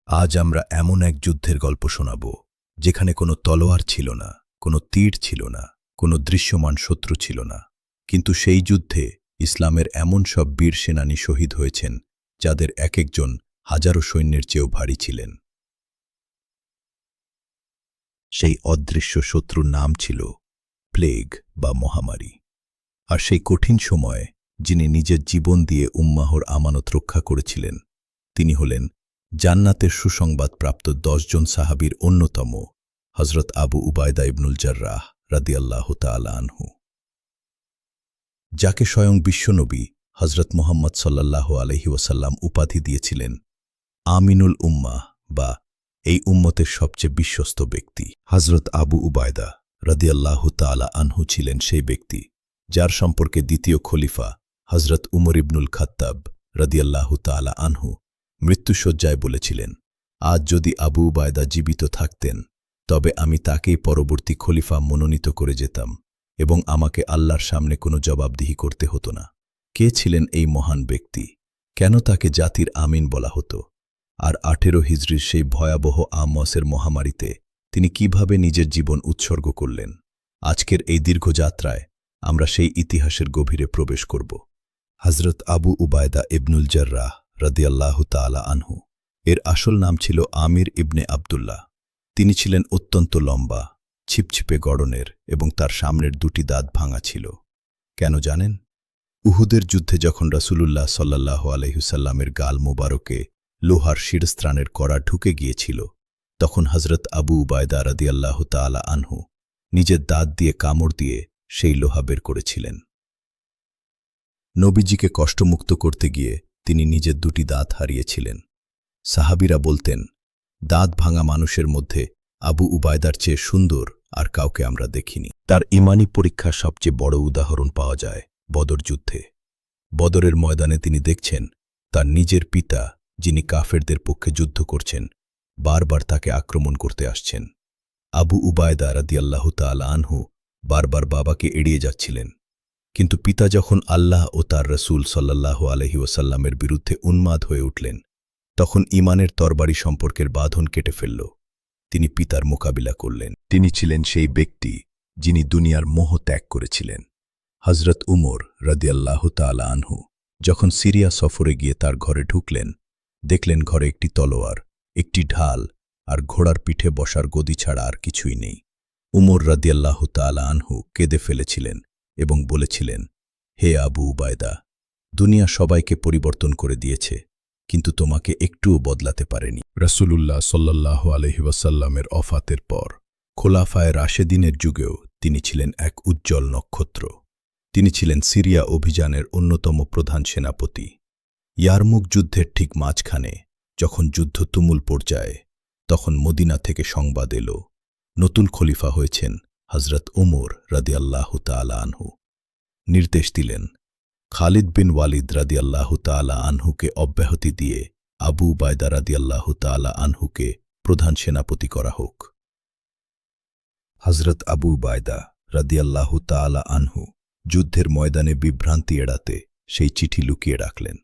আজ আমরা এমন এক যুদ্ধের গল্প শোনাব যেখানে কোনো তলোয়ার ছিল না, কোনো তীর ছিল না, কোনো দৃশ্যমান শত্রু ছিল না, কিন্তু সেই যুদ্ধে ইসলামের এমন সব বীর সেনানী শহীদ হয়েছেন যাদের এক একজন হাজারো সৈন্যের চেয়েও ভারী ছিলেন। সেই অদৃশ্য শত্রুর নাম ছিল প্লেগ বা মহামারী। আর সেই কঠিন সময়ে যিনি নিজের জীবন দিয়ে উম্মাহর আমানত রক্ষা করেছিলেন তিনি হলেন জান্নাতের সুসংবাদ প্রাপ্ত 10 জন সাহাবীর অন্যতম হযরত আবু উবায়দা ইবনুল জাররাহ রাদিয়াল্লাহু তাআলা আনহু, যাকে স্বয়ং বিশ্বনবী হযরত মুহাম্মদ সাল্লাল্লাহু আলাইহি ওয়াসাল্লাম উপাধি দিয়েছিলেন আমিনুল উম্মাহ বা এই উম্মতের সবচেয়ে বিশ্বস্ত ব্যক্তি। হযরত আবু উবায়দা রাদিয়াল্লাহু তাআলা আনহু ছিলেন সেই ব্যক্তি যার সম্পর্কে দ্বিতীয় খলিফা হযরত উমর ইবনুল খাত্তাব রাদিয়াল্লাহু তাআলা আনহু মৃত্যুশয্যায় বলেছিলেন, আজ যদি আবু উবায়দা জীবিত থাকতেন তবে আমি তাকেই পরবর্তী খলিফা মনোনীত করে যেতাম এবং আমাকে আল্লাহর সামনে কোনো জবাবদিহি করতে হতো না। কে ছিলেন এই মহান ব্যক্তি? কেন তাকে জাতির আমিন বলা হতো? আর 18 হিজরির সেই ভয়াবহ আমওয়াসের মহামারীতে তিনি কিভাবে নিজের জীবন উৎসর্গ করলেন? আজকের এই দীর্ঘ যাত্রায় আমরা সেই ইতিহাসের গভীরে প্রবেশ করব। হযরত আবু উবায়দা ইবনুল জাররাহ রাদিয়াল্লাহু তাআলা আনহু এর আসল নাম ছিল আমির ইবনে আবদুল্লাহ। তিনি ছিলেন অত্যন্ত লম্বা, ছিপছিপে গড়নের এবং তার সামনের দুটি দাঁত ভাঙা ছিল। কেন জানেন? উহুদের যুদ্ধে যখন রাসূলুল্লাহ সাল্লাল্লাহু আলাইহি ওয়াসাল্লামের গাল মোবারকে লোহার শিরস্ত্রাণের কড়া ঢুকে গিয়েছিল, তখন হযরত আবু উবায়দা রাদিয়াল্লাহু তাআলা আনহু নিজের দাঁত দিয়ে কামড় দিয়ে সেই লোহা বের করেছিলেন। নবীজিকে কষ্টমুক্ত করতে গিয়ে তিনি নিজের দুটি দাঁত হারিয়েছিলেন। সাহাবীরা বলতেন, দাঁত ভাঙা মানুষের মধ্যে আবু উবায়দার চেয়ে সুন্দর আর কাউকে আমরা দেখিনি। তার ঈমানি পরীক্ষার সবচেয়ে বড় উদাহরণ পাওয়া যায় বদর যুদ্ধে। বদরের ময়দানে তিনি দেখছেন তার নিজের পিতা, যিনি কাফেরদের পক্ষে যুদ্ধ করছেন, বারবার তাকে আক্রমণ করতে আসছেন। আবু উবায়দা রাদিয়াল্লাহু তাআলা আনহু বারবার বাবাকে এড়িয়ে যাচ্ছিলেন, কিন্তু পিতা যখন আল্লাহ ও তার রাসূল সাল্লাল্লাহু আলাইহি ওয়াসাল্লামের বিরুদ্ধে উন্মাদ হয়ে উঠলেন, তখন ঈমানের তরবারি সম্পর্কের বাঁধন কেটে ফেলল। তিনি পিতার মোকাবিলা করলেন। তিনি ছিলেন সেই ব্যক্তি যিনি দুনিয়ার মোহ ত্যাগ করেছিলেন। হযরত উমর রাদিয়াল্লাহু তাআলা আনহু যখন সিরিয়া সফরে গিয়ে তার ঘরে ঢুকলেন, দেখলেন ঘরে একটি তলোয়ার, একটি ঢাল আর ঘোড়ার পিঠে বসার গদি ছাড়া আর কিছুই নেই। উমর রাদিয়াল্লাহু তাআলা আনহু কেঁদে ফেলেছিলেন এবং বলেছিলেন, হে আবু উবায়দা, দুনিয়া সবাইকে পরিবর্তন করে দিয়েছে, কিন্তু তোমাকে একটুও বদলাতে পারেনি। রাসূলুল্লাহ সাল্লাল্লাহু আলাইহি ওয়াসাল্লামের ওফাতের পর খোলাফায়ে রাশেদিনের যুগেও তিনি ছিলেন এক উজ্জ্বল নক্ষত্র। তিনি ছিলেন সিরিয়া অভিযানের অন্যতম প্রধান সেনাপতি। ইয়ারমুক যুদ্ধের ঠিক মাঝখানে যখন যুদ্ধ তুমুল পর্যায়ে, তখন মদিনা থেকে সংবাদ এল নতুন খলিফা হয়েছেন হযরত উমর রাদিয়াল্লাহু তাআলা আনহু। নির্দেশ দিলেন খালিদ বিন ওয়ালিদ রাদিয়াল্লাহু তাআলা আনহুকে অব্যাহতি দিয়ে আবু উবায়দা রাদিয়াল্লাহু তাআলা আনহুকে প্রধান সেনাপতি করা হোক। হযরত আবু উবায়দা রাদিয়াল্লাহু তাআলা আনহু যুদ্ধের ময়দানে বিভ্রান্তি এড়াতে সেই চিঠি লুকিয়ে রাখলেন।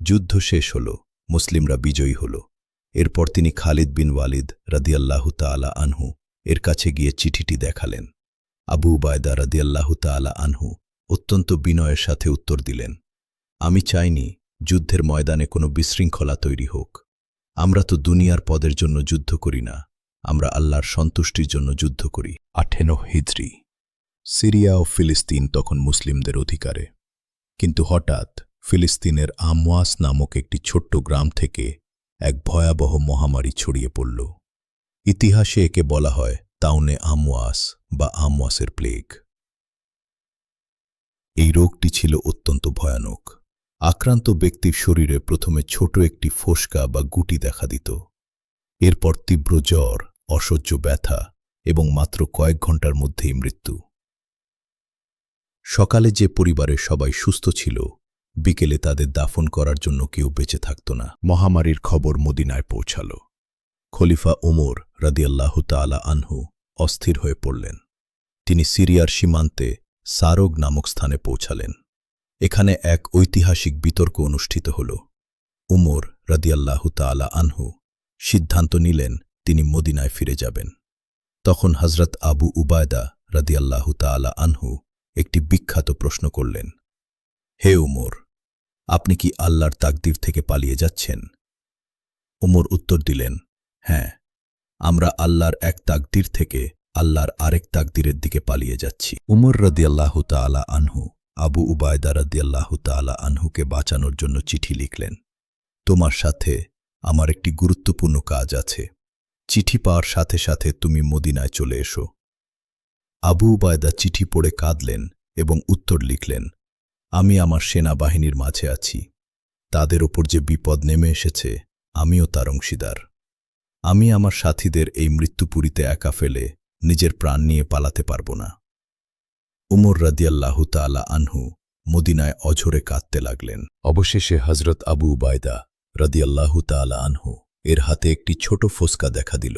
যুদ্ধ শেষ হল, মুসলিমরা বিজয়ী হল। এরপর তিনি খালিদ বিন ওয়ালিদ রাদিয়াল্লাহু তাআলা আনহু এর কাছে গিয়ে চিঠিটি দেখালেন। আবু উবায়দা রাদিয়াল্লাহু তাআলা আনহু অত্যন্ত বিনয়ের সাথে উত্তর দিলেন, আমি চাইনি যুদ্ধের ময়দানে কোনো বিশৃঙ্খলা তৈরি হোক। আমরা তো দুনিয়ার পদের জন্য যুদ্ধ করি না, আমরা আল্লাহর সন্তুষ্টির জন্য যুদ্ধ করি। 18 হিজরি। সিরিয়া ও ফিলিস্তিন তখন মুসলিমদের অধিকারে, কিন্তু হঠাৎ ফিলিস্তিনের আমওয়াস নামক একটি ছোট্ট গ্রাম থেকে এক ভয়াবহ মহামারী ছড়িয়ে পড়ল। ইতিহাসে একে বলা হয় তাউনে আমওয়াস বা আমওয়াসের প্লেগ। এই রোগটি ছিল অত্যন্ত ভয়ানক। আক্রান্ত ব্যক্তির শরীরে প্রথমে ছোট একটি ফোসকা বা গুটি দেখা দিত। এরপর তীব্র জ্বর, অসহ্য ব্যথা এবং মাত্র কয়েক ঘন্টার মধ্যেই মৃত্যু। সকালে যে পরিবারের সবাই সুস্থ ছিল, বিকেলে তাদের দাফন করার জন্য কেউ বেঁচে থাকত না। মহামারীর খবর মদিনায় পৌঁছাল। খলিফা উমর রাদিয়াল্লাহু তাআলা আনহু অস্থির হয়ে পড়লেন। তিনি সিরিয়ার সীমান্তে সারোগ নামক স্থানে পৌঁছালেন। এখানে এক ঐতিহাসিক বিতর্ক অনুষ্ঠিত হল। উমর রাদিয়াল্লাহু তাআলা আনহু সিদ্ধান্ত নিলেন তিনি মদিনায় ফিরে যাবেন। তখন হজরত আবু উবায়দা রাদিয়াল্লাহু তাআলা আনহু একটি বিখ্যাত প্রশ্ন করলেন, হে উমর, আপনি কি আল্লাহর তাকদীর থেকে পালিয়ে যাচ্ছেন? উমর উত্তর দিলেন, হ্যাঁ, আমরা আল্লাহর এক তাকদীর থেকে আল্লাহর আরেক তাকদীরের দিকে পালিয়ে যাচ্ছি। উমর রাদিয়াল্লাহু তাআলা আনহু আবু উবায়দা রাদিয়াল্লাহু তাআলা আনহুকে বাঁচানোর জন্য চিঠি লিখলেন, তোমার সাথে আমার একটি গুরুত্বপূর্ণ কাজ আছে। চিঠি পাওয়ার সাথে সাথে তুমি মদিনায় চলে এসো। আবু উবায়দা চিঠি পড়ে কাঁদলেন এবং উত্তর লিখলেন, আমি আমার সেনাবাহিনীর মাঝে আছি। তাদের ওপর যে বিপদ নেমে এসেছে আমিও তার অংশীদার। আমি আমার সাথীদের এই মৃত্যুপুরীতে একা ফেলে নিজের প্রাণ নিয়ে পালাতে পারব না। উমর রাদিয়াল্লাহু তাআলা আনহু মদিনায় অঝরে কাঁদতে লাগলেন। অবশেষে হজরত আবু উবায়দা রাদিয়াল্লাহু তাআলা আনহু এর হাতে একটি ছোট ফোসকা দেখা দিল।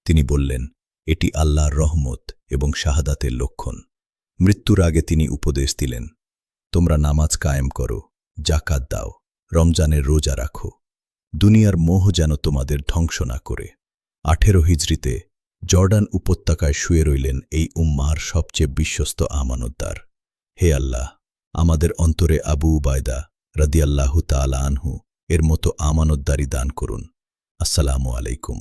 তিনি বললেন, এটি আল্লাহর রহমত এবং শাহাদাতের লক্ষণ। মৃত্যুর আগে তিনি উপদেশ দিলেন, তোমরা নামাজ কায়েম করো, জাকাত দাও, রমজানের রোজা রাখো। দুনিয়ার মোহ যেন তোমাদের ধ্বংস না করে। 18 হিজরিতে জর্ডান উপত্যকায় শুয়ে রইলেন এই উম্মার সবচেয়ে বিশ্বস্ত আমানতদার। হে আল্লাহ, আমাদের অন্তরে আবু উবায়দা রাদিয়াল্লাহু তাআলা আনহু এর মতো আমানতদারি দান করুন। আসসালামু আলাইকুম।